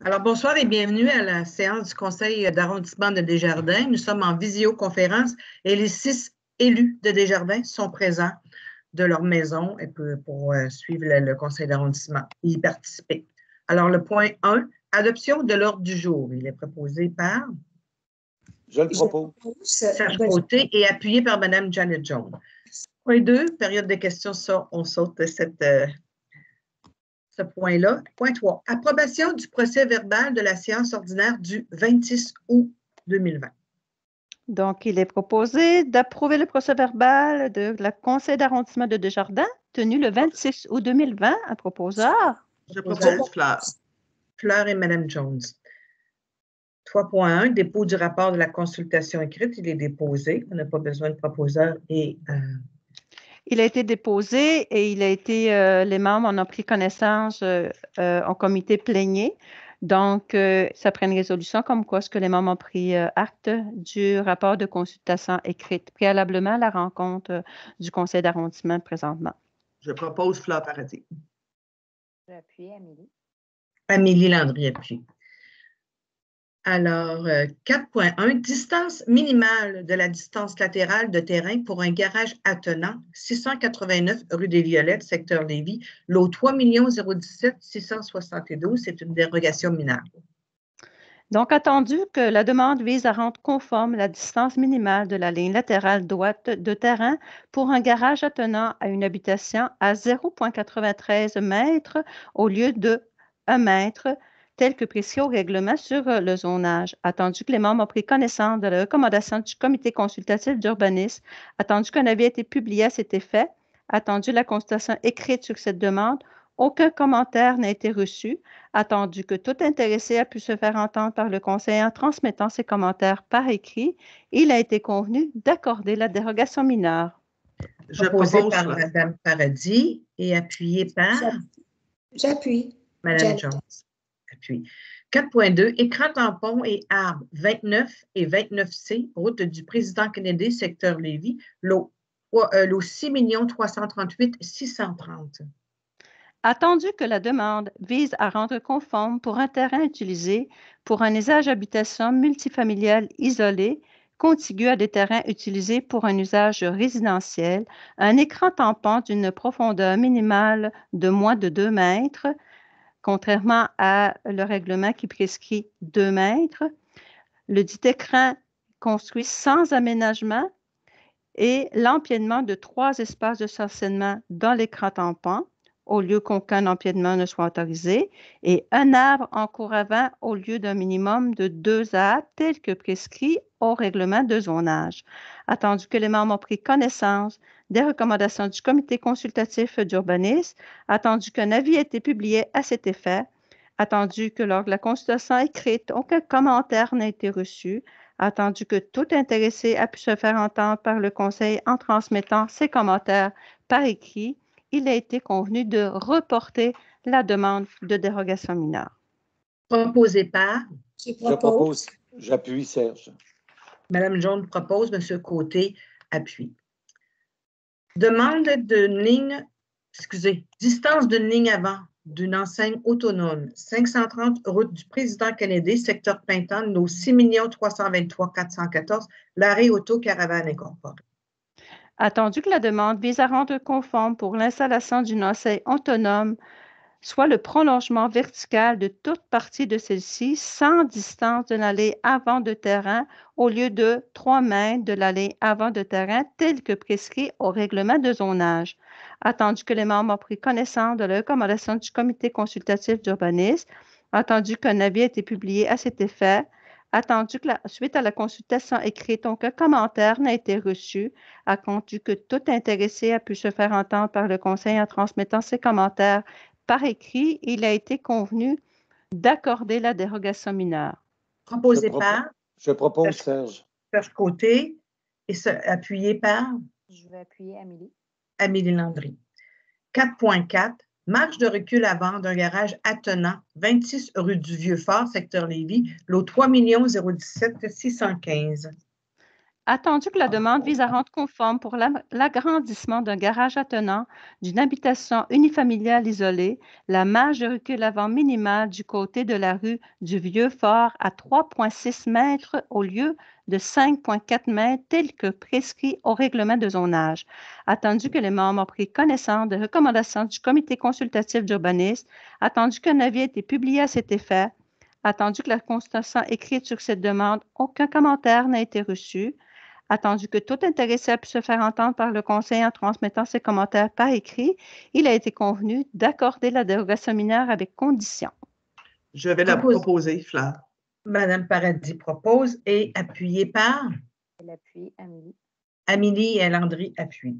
Alors, bonsoir et bienvenue à la séance du Conseil d'arrondissement de Desjardins. Nous sommes en visioconférence et les 6 élus de Desjardins sont présents de leur maison et pour suivre le Conseil d'arrondissement et y participer. Alors, le point 1, adoption de l'ordre du jour. Il est proposé par Je le propose. Serge Côté et appuyé par Mme Janet Jones. Point 2, période de questions, ça, on saute ce point-là. Point 3, approbation du procès-verbal de la séance ordinaire du 26 août 2020. Donc, il est proposé d'approuver le procès-verbal de la Conseil d'arrondissement de Desjardins tenu le 26 août 2020 à proposeur. Je propose Fleur. Fleur et Mme Jones. 3.1, dépôt du rapport de la consultation écrite. Il est déposé. On n'a pas besoin de proposeur et... Il a été déposé et les membres en ont pris connaissance en comité plénier. Donc, ça prend une résolution comme quoi ce que les membres ont pris acte du rapport de consultation écrite préalablement à la rencontre du conseil d'arrondissement présentement. Je propose Fleur Paradis. J'appuie Amélie. Amélie Landry appuie. Alors, 4.1, distance minimale de la distance latérale de terrain pour un garage attenant, 689 rue des Violettes, secteur Lévis, lot 3 017 672. C'est une dérogation mineure. Donc, attendu que la demande vise à rendre conforme la distance minimale de la ligne latérale droite de terrain pour un garage attenant à une habitation à 0,93 mètres au lieu de 1 mètre, tel que prescrit au règlement sur le zonage, attendu que les membres ont pris connaissance de la recommandation du comité consultatif d'urbanisme, attendu qu'un avis a été publié à cet effet, attendu la consultation écrite sur cette demande, aucun commentaire n'a été reçu, attendu que tout intéressé a pu se faire entendre par le conseil en transmettant ses commentaires par écrit, il a été convenu d'accorder la dérogation mineure. Je propose par Mme Paradis et appuyé par... J'appuie. Mme Jones. Appuie. 4.2, écran tampon et arbre 29 et 29C, route du président Kennedy, secteur Lévis, lot 6 338 630. Attendu que la demande vise à rendre conforme pour un terrain utilisé pour un usage habitation multifamilial isolé, contigu à des terrains utilisés pour un usage résidentiel, un écran tampon d'une profondeur minimale de moins de 2 mètres, contrairement à le règlement qui prescrit 2 mètres. Le dit écran construit sans aménagement et l'empièdement de 3 espaces de stationnement dans l'écran tampon, au lieu qu'aucun empièdement ne soit autorisé, et un arbre en cour avant au lieu d'un minimum de 2 arbres, tel que prescrit au règlement de zonage. Attendu que les membres ont pris connaissance des recommandations du comité consultatif d'urbanisme, attendu qu'un avis ait été publié à cet effet, attendu que lors de la consultation écrite, aucun commentaire n'a été reçu, attendu que tout intéressé a pu se faire entendre par le conseil en transmettant ses commentaires par écrit, il a été convenu de reporter la demande de dérogation mineure. Proposé par? Je propose. J'appuie Serge. Mme Jones propose, M. Côté appuie. Demande d'une ligne, distance d'une ligne avant d'une enseigne autonome, 530 route du président Kennedy, secteur Pintan, nos 6 323 414, l'arrêt auto-caravane incorporée. Attendu que la demande vise à rendre conforme pour l'installation d'une enseigne autonome, soit le prolongement vertical de toute partie de celle-ci sans distance de l'allée avant de terrain au lieu de 3 mètres de l'allée avant de terrain tel que prescrit au règlement de zonage. Attendu que les membres ont pris connaissance de la recommandation du comité consultatif d'urbanisme, attendu qu'un avis a été publié à cet effet, attendu que suite à la consultation écrite, aucun commentaire n'a été reçu, attendu que tout intéressé a pu se faire entendre par le conseil en transmettant ses commentaires par écrit, il a été convenu d'accorder la dérogation mineure. Proposé par? Je propose Serge. Serge Côté et appuyé par? Je vais appuyer Amélie. Amélie Landry. 4.4, marge de recul avant d'un garage attenant, 26 rue du Vieux-Fort, secteur Lévis, lot 3 017 615. Attendu que la demande vise à rendre conforme pour l'agrandissement d'un garage attenant d'une habitation unifamiliale isolée, la marge de recul avant minimale du côté de la rue du Vieux-Fort à 3,6 mètres au lieu de 5,4 mètres tel que prescrit au règlement de zonage. Attendu que les membres ont pris connaissance des recommandations du comité consultatif d'urbanisme, attendu qu'un avis ait été publié à cet effet, attendu que la constatation écrite sur cette demande, aucun commentaire n'a été reçu, attendu que tout intéressé a pu se faire entendre par le conseil en transmettant ses commentaires par écrit, il a été convenu d'accorder la dérogation mineure avec condition. Je vais la proposer, Fleur. Madame Paradis propose et appuyée par? Elle appuie Amélie. Amélie et Landry appuient.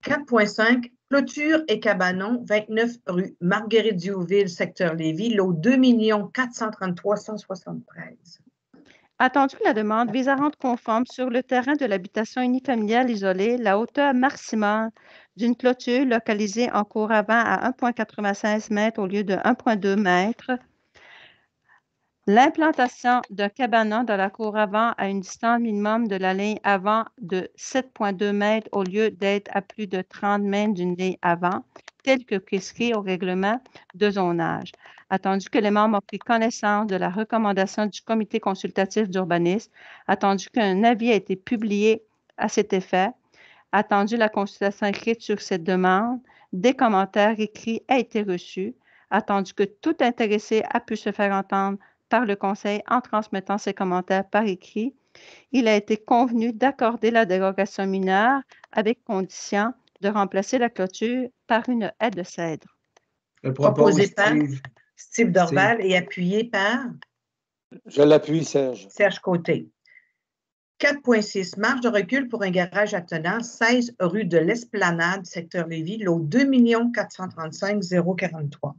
4.5, clôture et cabanon, 29 rue Marguerite-Diouville, secteur Lévis, lot 2 433 173. Attendu que la demande vise à rendre conforme sur le terrain de l'habitation unifamiliale isolée la hauteur maximale d'une clôture localisée en cour avant à 1,96 m au lieu de 1,2 m, l'implantation d'un cabanon dans la cour avant à une distance minimum de la ligne avant de 7,2 m au lieu d'être à plus de 30 mètres d'une ligne avant, tel que prescrit au règlement de zonage. Attendu que les membres ont pris connaissance de la recommandation du comité consultatif d'urbanisme, attendu qu'un avis a été publié à cet effet, attendu la consultation écrite sur cette demande, des commentaires écrits a été reçus, attendu que tout intéressé a pu se faire entendre par le conseil en transmettant ses commentaires par écrit, il a été convenu d'accorder la dérogation mineure avec condition de remplacer la clôture par une haie de cèdre. Proposé par Steve Dorval et appuyé par? Je l'appuie, Serge. Serge Côté. 4.6, marge de recul pour un garage attenant, 16 rue de l'Esplanade, secteur Lévis, lot 2 435 043.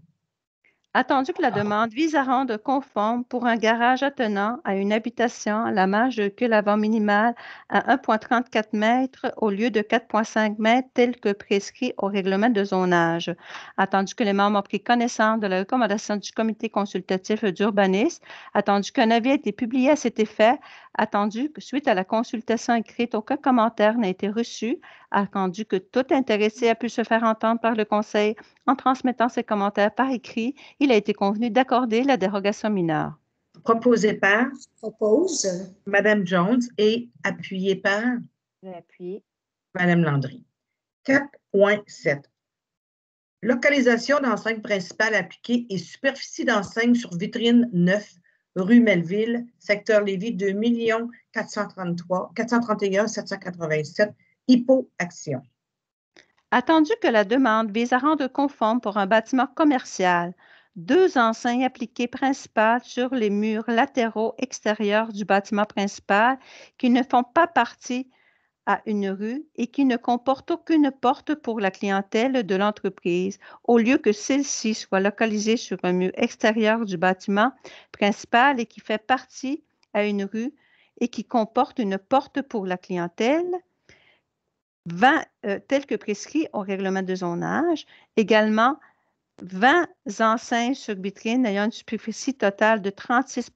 Attendu que la demande vise à rendre conforme pour un garage attenant à une habitation la marge de recul avant minimale à 1,34 m au lieu de 4,5 m tel que prescrit au règlement de zonage. Attendu que les membres ont pris connaissance de la recommandation du comité consultatif d'urbanisme, attendu qu'un avis a été publié à cet effet, attendu que suite à la consultation écrite, aucun commentaire n'a été reçu, attendu que tout intéressé a pu se faire entendre par le conseil en transmettant ses commentaires par écrit, il a été convenu d'accorder la dérogation mineure. Proposé par? Propose. Madame Jones et appuyé par? Je vais appuyer. Madame Landry. 4.7. Localisation d'enseigne principale appliquée et superficie d'enseigne sur vitrine 9, rue Melville, secteur Lévis, 2 431 787, Hypo-Action. Attendu que la demande vise à rendre conforme pour un bâtiment commercial, 2 enseignes appliquées principales sur les murs latéraux extérieurs du bâtiment principal qui ne font pas partie à une rue et qui ne comportent aucune porte pour la clientèle de l'entreprise, au lieu que celle-ci soit localisée sur un mur extérieur du bâtiment principal et qui fait partie à une rue et qui comporte une porte pour la clientèle, tel que prescrit au règlement de zonage. Également, 20 enseignes sur vitrine ayant une superficie totale de 36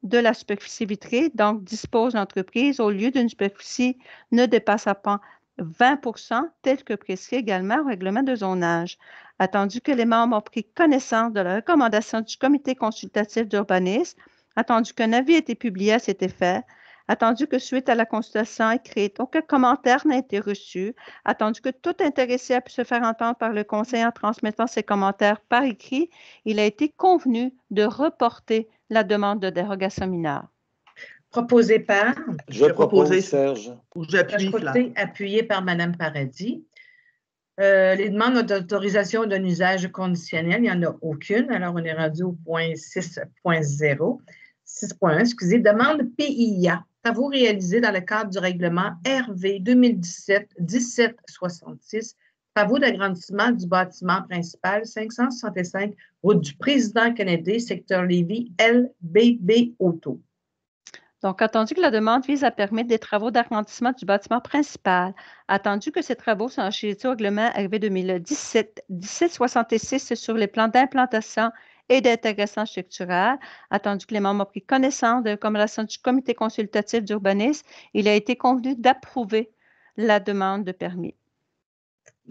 de la superficie vitrée, donc dispose l'entreprise au lieu d'une superficie ne dépassant pas 20 tel que prescrit également au règlement de zonage. Attendu que les membres ont pris connaissance de la recommandation du comité consultatif d'urbanisme, attendu qu'un avis ait été publié à cet effet, attendu que suite à la consultation écrite, aucun commentaire n'a été reçu, attendu que tout intéressé a pu se faire entendre par le conseil en transmettant ses commentaires par écrit, il a été convenu de reporter la demande de dérogation mineure. Proposé par? Je propose, Serge. J'appuie, Fleur. Appuyé par Madame Paradis. Les demandes d'autorisation d'un usage conditionnel, il n'y en a aucune. Alors, on est rendu au point 6.0. 6.1, excusez. Demande PIA. Travaux réalisés dans le cadre du règlement RV 2017-1766. Travaux d'agrandissement du bâtiment principal 565, route du Président Kennedy, secteur Lévis, LBB Auto. Donc, attendu que la demande vise à permettre des travaux d'agrandissement du bâtiment principal, attendu que ces travaux sont assujettis au règlement RV 2017-1766 sur les plans d'implantation et d'intégration structurelle, attendu que les membres ont pris connaissance de la recommandation du comité consultatif d'urbanisme, il a été convenu d'approuver la demande de permis.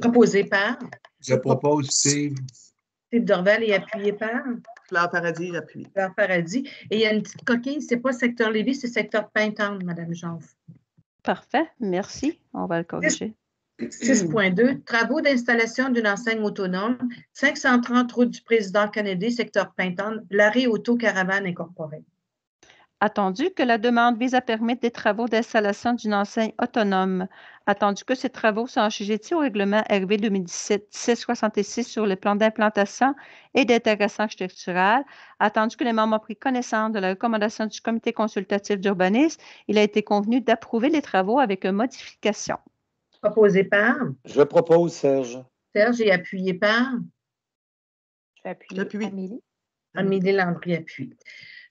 Proposé par? Je propose Steve. Steve Dorval et appuyé par? Fleur Paradis, j'appuie. Fleur Paradis. Et il y a une petite coquille, c'est pas secteur Lévis, c'est secteur Pintendre, Mme Jonve. Parfait, merci. On va le corriger. 6.2, travaux d'installation d'une enseigne autonome, 530 route du Président Kennedy, secteur Pintendre, l'arrêt Auto-Caravane incorporé. Attendu que la demande vise à permettre des travaux d'installation d'une enseigne autonome. Attendu que ces travaux sont assujettis au règlement RV 2017-1766 sur le plan d'implantation et d'intégration structurelle. Attendu que les membres ont pris connaissance de la recommandation du comité consultatif d'urbanisme, il a été convenu d'approuver les travaux avec une modification. Proposé par? Je propose Serge. Serge et appuyé par? J'appuie. Amélie. Amélie Landry appuie.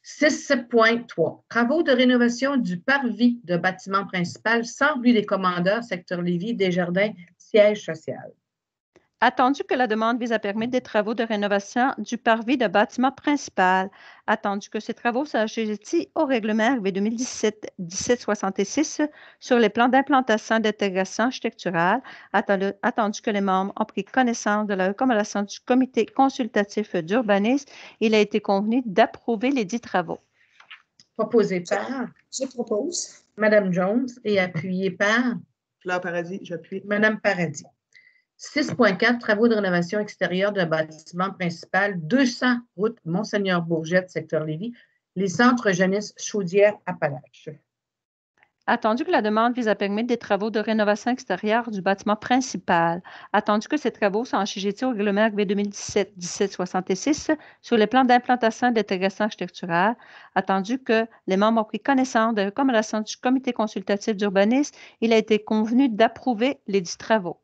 6.3. Travaux de rénovation du parvis de bâtiment principal sans rue des Commandeurs, secteur Lévis, Desjardins, siège social. Attendu que la demande vise à permettre des travaux de rénovation du parvis de bâtiment principal. Attendu que ces travaux soient assujettis au règlement RV 2017-1766 sur les plans d'implantation et d'intégration architecturale. Attendu que les membres ont pris connaissance de la recommandation du comité consultatif d'urbanisme, il a été convenu d'approuver les dits travaux. Proposé par? Je propose. Mme Jones et appuyé par? Fleur Paradis, j'appuie. Mme Paradis. 6.4, travaux de rénovation extérieure d'un bâtiment principal, 200 route Monseigneur-Bourgette, secteur Lévis, les centres jeunesse Chaudière-Appalaches. Attendu que la demande vise à permettre des travaux de rénovation extérieure du bâtiment principal. Attendu que ces travaux sont assujettis au règlement RV 2017-1766 sur les plans d'implantation et d'intégration architecturale. Attendu que les membres ont pris connaissance de la recommandation du comité consultatif d'urbanisme, il a été convenu d'approuver les dits travaux.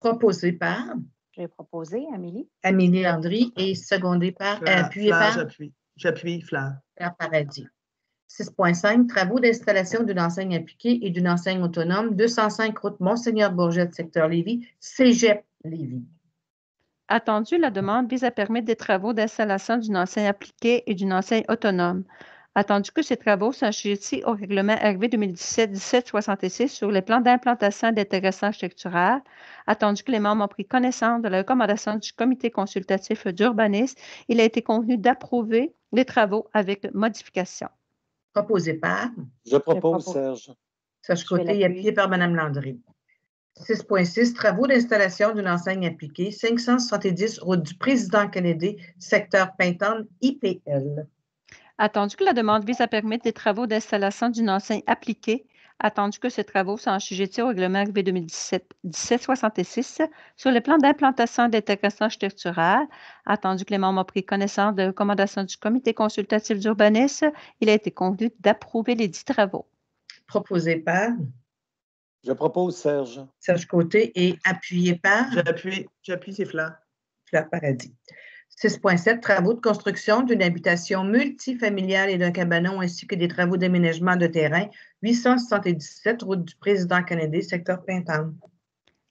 Proposé par? J'ai proposé, Amélie. Amélie Landry et secondé par? Appuyé Fleur, par? J'appuie, Fleur. Fleur Paradis. 6.5, travaux d'installation d'une enseigne appliquée et d'une enseigne autonome, 205 route Monseigneur-Bourgette, secteur Lévis, Cégep Lévis. Attendu, la demande vise à permettre des travaux d'installation d'une enseigne appliquée et d'une enseigne autonome. Attendu que ces travaux sont assujettis au règlement RV 2017-1766 sur les plans d'implantation et d'intégration architecturale. Attendu que les membres ont pris connaissance de la recommandation du comité consultatif d'urbanisme, il a été convenu d'approuver les travaux avec modification. Proposé par? Je propose Serge. Serge Côté et appuyé par Mme Landry. 6.6, travaux d'installation d'une enseigne appliquée, 570 route du Président Kennedy, secteur Pintendre, IPL. Attendu que la demande vise à permettre des travaux d'installation d'une enseigne appliquée, attendu que ces travaux sont assujettis au règlement RV 2017-1766 sur le plan d'implantation et d'intégration architecturale, attendu que les membres ont pris connaissance de recommandations du comité consultatif d'urbanisme, il a été convenu d'approuver les dits travaux. Proposé par? Je propose Serge. Serge Côté et appuyé par? J'appuie, c'est Fleur. Fleur Paradis. 6.7, travaux de construction d'une habitation multifamiliale et d'un cabanon ainsi que des travaux d'aménagement de terrain, 877 route du Président Kennedy, secteur Pintendre.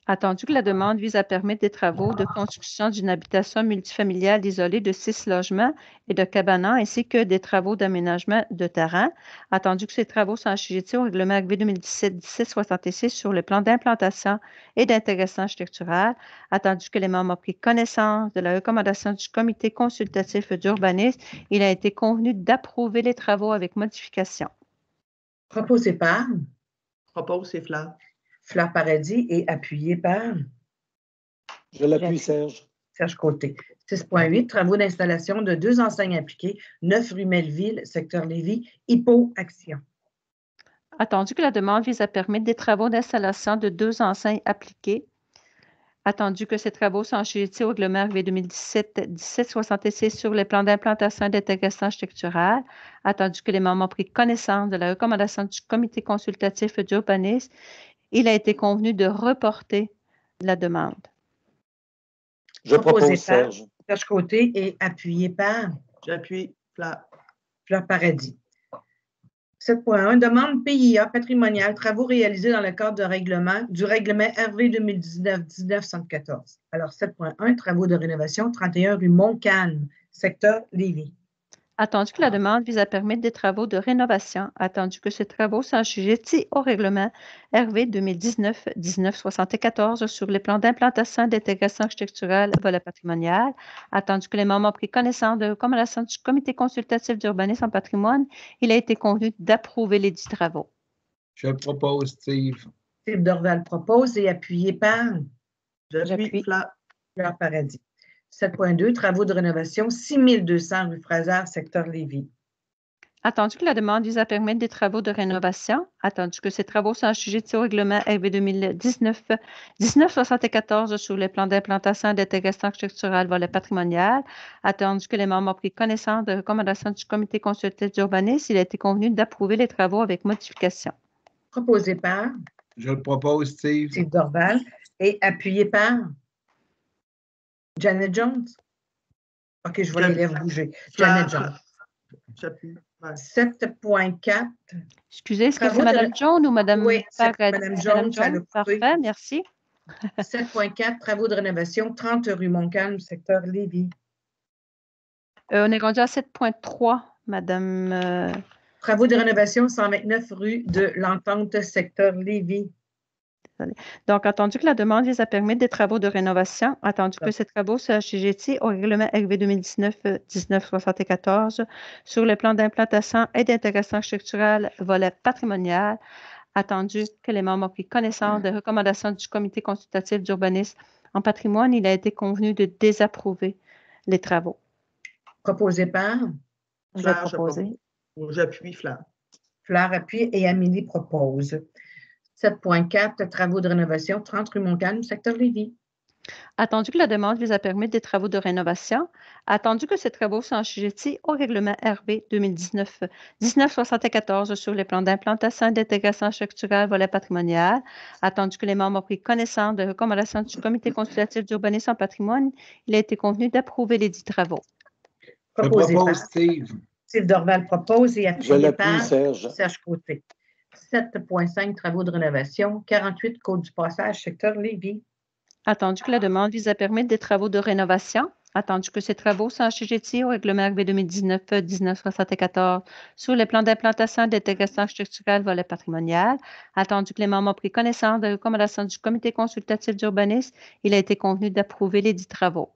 Attendu que la demande vise à permettre des travaux de construction d'une habitation multifamiliale isolée de 6 logements et de cabanons ainsi que des travaux d'aménagement de terrain. Attendu que ces travaux sont assujettis au règlement RV 2017-1766 sur le plan d'implantation et d'intégration architecturale. Attendu que les membres ont pris connaissance de la recommandation du comité consultatif d'urbanisme, il a été convenu d'approuver les travaux avec modification. Proposé par? Propose, c'est Fleur. Fleur Paradis et appuyé par? Je l'appuie Serge. Serge Côté. 6.8, travaux d'installation de 2 enseignes appliquées, 9 rue Melville, secteur Lévis, Hippo Action. Attendu que la demande vise à permettre des travaux d'installation de 2 enseignes appliquées, attendu que ces travaux sont assujettis au règlement RV 2017-1766 sur les plans d'implantation et d'intégration architecturale, attendu que les membres ont pris connaissance de la recommandation du comité consultatif d'urbanisme, il a été convenu de reporter la demande. Je propose Serge. Serge Côté et appuyé par? J'appuie, Fleur. Fleur Paradis. 7.1, demande PIA patrimoniale, travaux réalisés dans le cadre du règlement RV 2019-1974. Alors, 7.1, travaux de rénovation, 31 rue Montcalm, secteur Lévis. Attendu que la demande vise à permettre des travaux de rénovation, attendu que ces travaux sont assujettis au règlement RV 2019-1974 sur les plans d'implantation d'intégration architecturale volet patrimonial, attendu que les membres ont pris connaissance de recommandations du comité consultatif d'urbanisme en patrimoine, il a été convenu d'approuver les dits travaux. Je propose, Steve. Steve Dorval propose et appuyé par J'appuie. Fleur. Fleur Paradis. 7.2, travaux de rénovation, 6200 rue Fraser, secteur Lévis. Attendu que la demande vise à permettre des travaux de rénovation, attendu que ces travaux sont assujettis au règlement RV 2019-1974 sur les plans d'implantation d'intégration architecturale volet patrimonial, attendu que les membres ont pris connaissance de recommandations du comité consultatif d'urbanisme, il a été convenu d'approuver les travaux avec modification. Proposé par Je le propose, Steve. Steve Dorval et appuyé par Janet Jones. OK, je vois les lèvres bouger. Janet Jones. J'appuie. Ouais. 7.4. Excusez, est-ce que Travaux c'est de- Mme Jones ou Mme Oui, c'est Paradis? Mme Jones, ça l'a coupé. Parfait, merci. 7.4, travaux de rénovation, 30 rue Montcalm, secteur Lévis. On est rendu à 7.3, Madame. Travaux de rénovation, 129 rue de l'Entente, secteur Lévis. Donc, attendu que la demande vise à permettre des travaux de rénovation, attendu que ces travaux soient assujettis au règlement RV 2019-1974 sur le plan d'implantation et d'intégration architecturale volet patrimonial, attendu que les membres ont pris connaissance des recommandations du comité consultatif d'urbanisme en patrimoine, il a été convenu de désapprouver les travaux. Proposé par Je Fleur, vais proposer. J'appuie. Fleur. Fleur appuie et Amélie propose. 7.4, travaux de rénovation, 30 rue Montcalm, secteur Lévis. Attendu que la demande vise à permettre des travaux de rénovation, attendu que ces travaux sont assujettis au règlement RV 2019-1974 sur les plans d'implantation et d'intégration architecturale volet patrimonial, attendu que les membres ont pris connaissance des recommandations du comité consultatif d'urbanisme en patrimoine, il a été convenu d'approuver les dits travaux. Je Proposé propose, par Steve. Steve Dorval propose et Je appuyé l'appuie, par Serge. Serge Côté. 7.5, travaux de rénovation, 48 Côte du Passage, secteur Lévis. Attendu que la demande vise à permettre des travaux de rénovation, attendu que ces travaux sont assujettis au règlement RV 2019-1974 sur les plans d'implantation et d'intégration architecturale volet patrimonial, attendu que les membres ont pris connaissance des recommandations du comité consultatif d'urbanisme, il a été convenu d'approuver les dits travaux.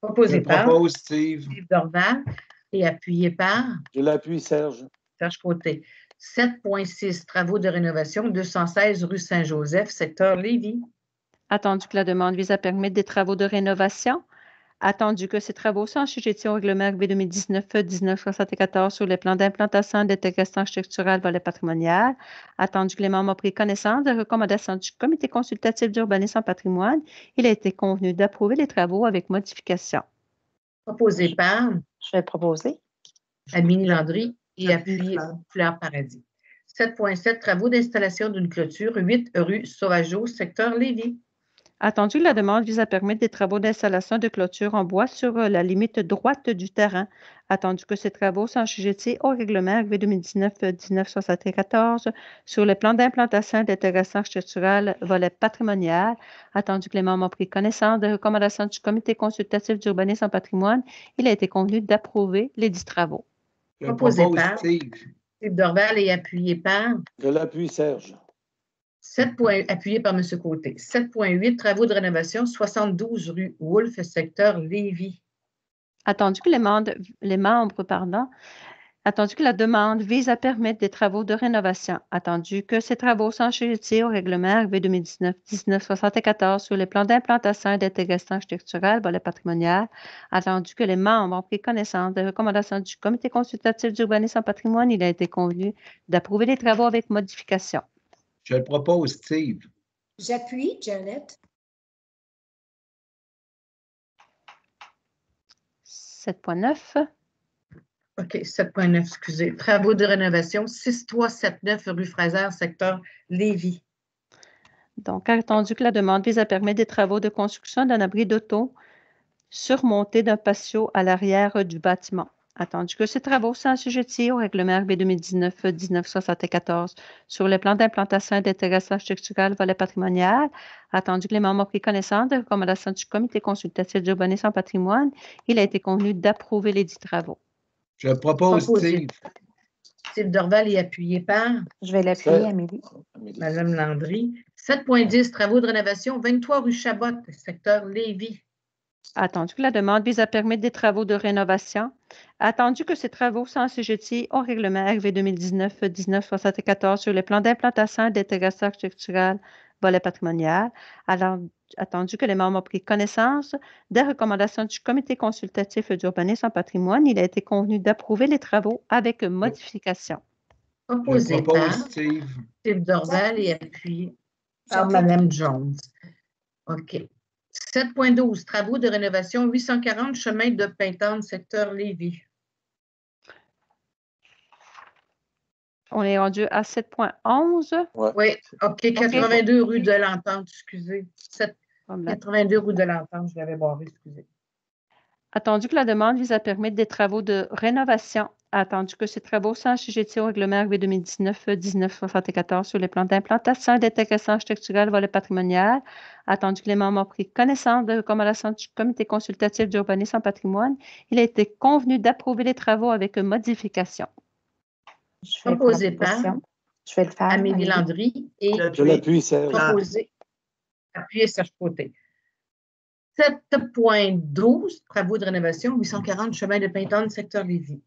Je Proposé par propose, Steve. Steve Dorval et appuyé par Je l'appuie, Serge. Serge Côté. 7.6, travaux de rénovation, 216 rue Saint-Joseph, secteur Lévis. Attendu que la demande vise à permettre des travaux de rénovation, attendu que ces travaux sont assujettis au règlement RV 2019-1974 sur les plans d'implantation et d'intégration architecturale volet patrimonial, attendu que les membres ont pris connaissance des recommandations du comité consultatif d'urbanisme en patrimoine, il a été convenu d'approuver les travaux avec modification. Proposé par Je vais proposer. Amélie Landry et J'appuie appuyé Fleur. Fleur Paradis. 7.7, travaux d'installation d'une clôture, 8 rue Sauvageau, secteur Lévis. Attendu que la demande vise à permettre des travaux d'installation de clôture en bois sur la limite droite du terrain, attendu que ces travaux sont assujettis au règlement RV 2019-1974 sur le plan d'implantation et d'intégration architecturale volet patrimonial, attendu que les membres ont pris connaissance des recommandations du comité consultatif d'urbanisme en patrimoine, il a été convenu d'approuver les dits travaux. Je Proposé propose, par Steve. Steve Dorval et appuyé par Je l'appuie, Serge. appuyé par M. Côté. 7.8, travaux de rénovation, 72 rue Wolfe, secteur Lévis. Attendu que attendu que la demande vise à permettre des travaux de rénovation, attendu que ces travaux sont assujettis au règlement RV 2019-1974 sur les plans d'implantation et d'intégration architecturale volet patrimonial, attendu que les membres ont pris connaissance des recommandations du comité consultatif d'urbanisme en patrimoine, il a été convenu d'approuver les travaux avec modification. Je le propose, Steve. J'appuie, Janet. 7.9. OK, 7.9, excusez. Travaux de rénovation, 6379 rue Fraser, secteur Lévis. Donc, attendu que la demande vise à permettre des travaux de construction d'un abri d'auto surmonté d'un patio à l'arrière du bâtiment. Attendu que ces travaux sont assujettis au règlement RB 2019-1974 sur le plan d'implantation et d'intégration structurelle volet patrimonial, attendu que les membres ont pris connaissance des recommandations du comité consultatif d'urbanisme en patrimoine, il a été convenu d'approuver les dits travaux. Je propose Proposé. Steve. Steve Dorval est appuyé par Je vais l'appuyer, C'est- Amélie. Madame Landry. 7.10, travaux de rénovation, 23 rue Chabot, secteur Lévis. Attendu que la demande vise à permettre des travaux de rénovation, attendu que ces travaux sont assujettis au règlement RV 2019-1974 sur le plan d'implantation et d'intégration structurelle volet patrimonial, alors attendu que les membres ont pris connaissance des recommandations du comité consultatif d'urbanisme en patrimoine, il a été convenu d'approuver les travaux avec modification. Je Proposé par propose Steve. Steve Dorval et appuyé par J'appuie. Mme Jones. OK. 7.12, travaux de rénovation, 840 chemin de Pintante, secteur Lévis. On est rendu à 7.11. Oui, OK, 82 rue de l'Entente, excusez. 82 rue de l'Entente, je l'avais barré, excusez. Attendu que la demande vise à permettre des travaux de rénovation, attendu que ces travaux sont assujettis au règlement RV 2019-1974 sur les plans d'implantation et d'intégration structurelle volet patrimonial, attendu que les membres ont pris connaissance de recommandations du comité consultatif d'urbanisme en patrimoine, il a été convenu d'approuver les travaux avec modification. Je vais Proposé faire la par proposition. Je vais le faire, Amélie Landry et Je l'appuie, Serge. proposé, appuyé Serge Côté. 7.12, travaux de rénovation, 840 chemin de Pintante, secteur Lévis.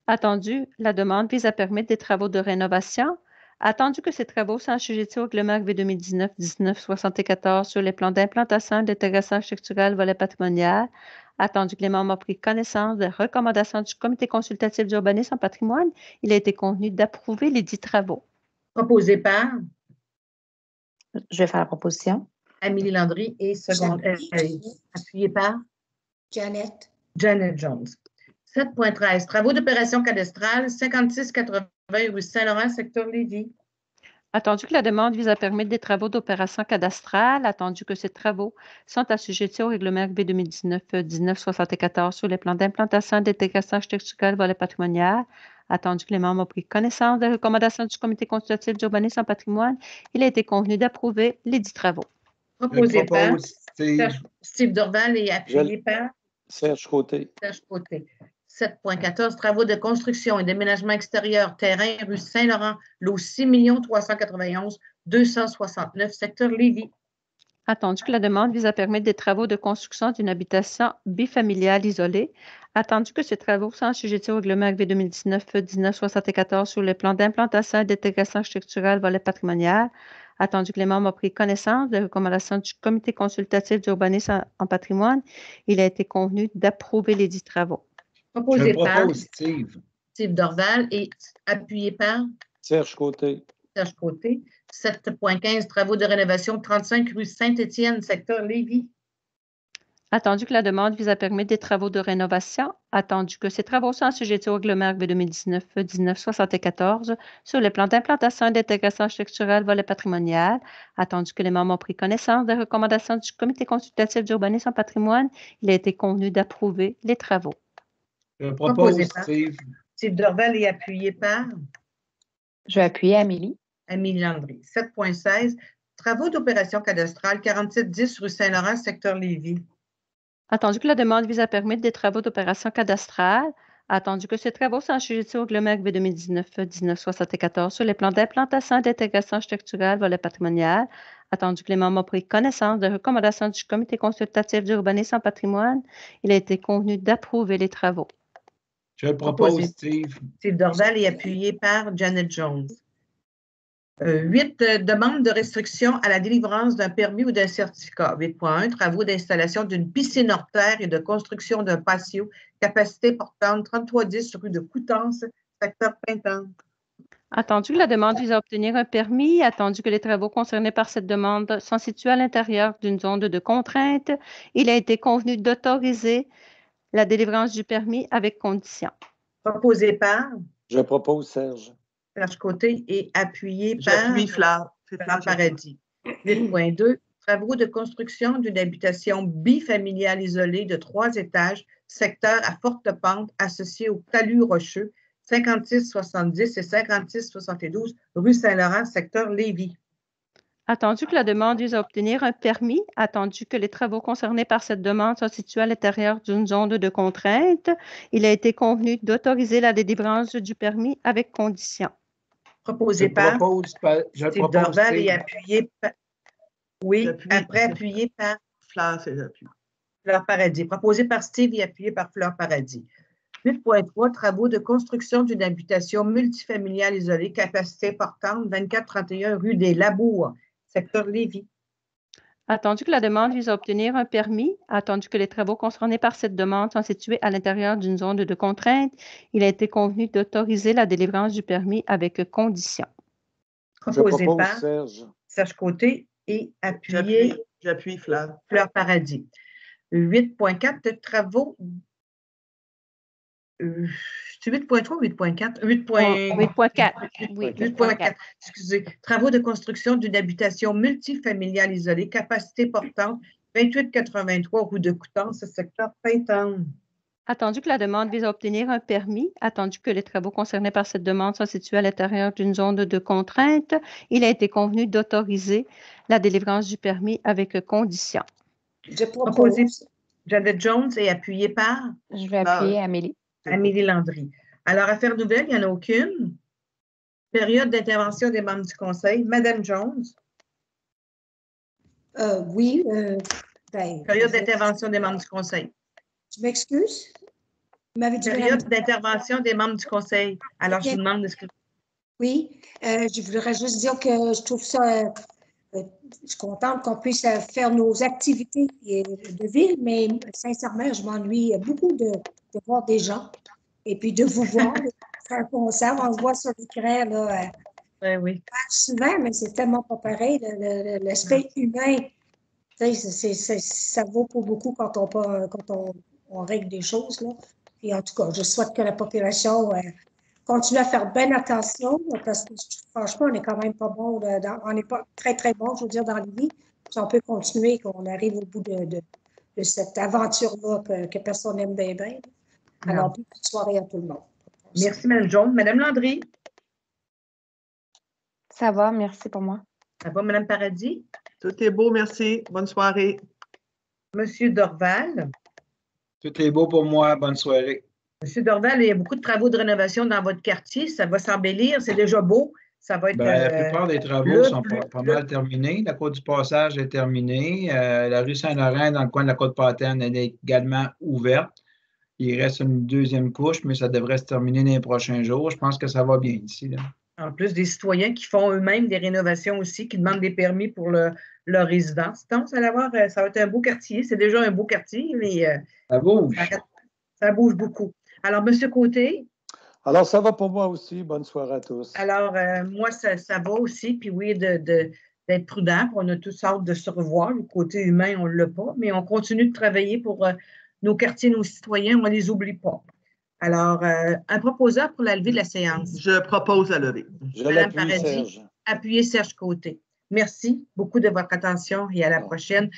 Attendu, la demande vise à permettre des travaux de rénovation. Attendu que ces travaux sont assujettis au règlement RV 2019-1974 sur les plans d'implantation et d'intégration structurelle volet patrimonial, attendu que les membres ont pris connaissance des recommandations du comité consultatif d'urbanisme en patrimoine, il a été convenu d'approuver les dits travaux. Proposé par Je vais faire la proposition. Amélie Landry et appuyé par Janet. Janet Jones. 7.13, travaux d'opération cadastrale, 5680 rue Saint-Laurent, secteur Lévis. Attendu que la demande vise à permettre des travaux d'opération cadastrale, attendu que ces travaux sont assujettis au règlement RB 2019-1974 sur les plans d'implantation et d'intégration structurelle volet patrimonial, attendu que les membres ont pris connaissance des recommandations du comité consultatif d'urbanisme en patrimoine, il a été convenu d'approuver les dits travaux. Je Proposé par propose Steve. Steve Dorval et appuyé par Serge Côté. Serge Côté. 7.14, travaux de construction et d'aménagement extérieur, terrain, rue Saint-Laurent, lot 6 391 269, secteur Lévis. Attendu que la demande vise à permettre des travaux de construction d'une habitation bifamiliale isolée, attendu que ces travaux sont assujettis au règlement RV 2019-1974 sur le plan d'implantation et d'intégration structurelle volet patrimonial, attendu que les membres ont pris connaissance des recommandations du comité consultatif d'urbanisme en patrimoine, il a été convenu d'approuver les dits travaux. Proposé Je par propose Steve. Steve Dorval et appuyé par Serge Côté. Serge Côté. 7.15, travaux de rénovation, 35 rue Saint-Étienne, secteur Lévis. Attendu que la demande vise à permettre des travaux de rénovation, attendu que ces travaux sont assujettis au règlement RV 2019-1974 sur le plan d'implantation et d'intégration structurelle volet patrimonial, attendu que les membres ont pris connaissance des recommandations du comité consultatif d'urbanisme en patrimoine, il a été convenu d'approuver les travaux. Je Proposé propose par Steve. Steve Dorval est appuyé par Je vais appuyer Amélie. Amélie Landry. 7.16, travaux d'opération cadastrale, 4710 rue Saint-Laurent, secteur Lévis. Attendu que la demande vise à permettre des travaux d'opération cadastrale, attendu que ces travaux sont assujettis au règlement RV 2019-1974 sur les plans d'implantation et d'intégration structurelle volet patrimonial, attendu que les membres ont pris connaissance des recommandations du comité consultatif d'urbanisme en patrimoine, il a été convenu d'approuver les travaux. Je propose Proposé. Steve. Steve Dorval est appuyé par Janet Jones. 8, demande de restriction à la délivrance d'un permis ou d'un certificat. 8.1, travaux d'installation d'une piscine hors terre et de construction d'un patio, capacité portante 3310 rue de Coutances, secteur Pintante. Attendu que la demande vise à obtenir un permis, attendu que les travaux concernés par cette demande sont situés à l'intérieur d'une zone de contrainte, il a été convenu d'autoriser la délivrance du permis avec conditions. Proposé par Je propose Serge. Serge Côté et appuyé par J'appuie Flav. Flav Paradis. 8.2, Travaux de construction d'une habitation bifamiliale isolée de 3 étages, secteur à forte pente associé au talus rocheux, 5670 et 5672 rue Saint-Laurent, secteur Lévis. Attendu que la demande vise à obtenir un permis, attendu que les travaux concernés par cette demande sont situés à l'intérieur d'une zone de contrainte, il a été convenu d'autoriser la délivrance du permis avec condition. Proposé par Je Steve propose, Dorval et Steve. appuyé par... Oui, J'appuie. après appuyé par Fleur, c'est j'appuie. Fleur Paradis. Proposé par Steve et appuyé par Fleur Paradis. 8.3, travaux de construction d'une habitation multifamiliale isolée, capacité portante, 2431 rue des Labours, secteur Lévis. Attendu que la demande vise à obtenir un permis, attendu que les travaux concernés par cette demande sont situés à l'intérieur d'une zone de contrainte, il a été convenu d'autoriser la délivrance du permis avec condition. Je Proposé propose par Serge. Serge Côté et appuyé J'appuie Fleur. Fleur Paradis. 8.4, travaux. C'est 8.3 ou 8.4? 8.4. Oui, 8.4. Excusez. Travaux de construction d'une habitation multifamiliale isolée, capacité portante, 2883 rue de Coutances, secteur Payton. Attendu que la demande vise à obtenir un permis, attendu que les travaux concernés par cette demande sont situés à l'intérieur d'une zone de contrainte, il a été convenu d'autoriser la délivrance du permis avec condition. Je Proposé propose. Janet Jones et appuyé par Je vais appuyer Amélie. Amélie Landry. Alors, affaire nouvelle, il n'y en a aucune. Période d'intervention des membres du Conseil, Madame Jones. Oui. Période d'intervention des membres du Conseil. Tu m'excuses? Vous m'avez dit Période d'intervention des membres du Conseil. Alors, je vous demande de ce que... Oui, je voudrais juste dire que je trouve ça, je suis contente qu'on puisse faire nos activités de ville, mais sincèrement, je m'ennuie beaucoup de voir des gens et puis de vous voir, faire un concert. On se voit sur l'écran là, Oui. pas souvent, mais c'est tellement pas pareil. L'aspect humain, tu sais, ça vaut pour beaucoup quand on règle des choses. Là. Et en tout cas, je souhaite que la population continue à faire bien attention parce que franchement, on est quand même pas bon. On n'est pas très, très bon, je veux dire, dans la vie. Si on peut continuer, qu'on arrive au bout de cette aventure-là que personne n'aime bien. Alors, bonne soirée à tout le monde. Merci, Mme Jones. Mme Landry. Ça va, merci pour moi. Ça va, Mme Paradis? Tout est beau, merci. Bonne soirée. Monsieur Dorval. Tout est beau pour moi. Bonne soirée. Monsieur Dorval, il y a beaucoup de travaux de rénovation dans votre quartier. Ça va s'embellir. C'est déjà beau. Ça va être. La plupart des travaux sont pas mal terminés. La Côte du Passage est terminée. La rue Saint-Laurent, dans le coin de la Côte-Paterne, elle est également ouverte. Il reste une deuxième couche, mais ça devrait se terminer dans les prochains jours. Je pense que ça va bien ici. Là. En plus, des citoyens qui font eux-mêmes des rénovations aussi, qui demandent des permis pour leur résidence. Donc, ça va être un beau quartier. C'est déjà un beau quartier, mais ça bouge. Ça bouge beaucoup. Alors, M. Côté? Alors, ça va pour moi aussi. Bonne soirée à tous. Alors, moi, ça va aussi. Puis oui, d'être prudent. On a tous hâte de se revoir. Le côté humain, on ne l'a pas, mais on continue de travailler pour nos quartiers, nos citoyens. On ne les oublie pas. Alors, un proposeur pour la levée de la séance. Je propose la levée. Je l'appuie, Serge. Appuyez Serge Côté. Merci beaucoup de votre attention et à la prochaine.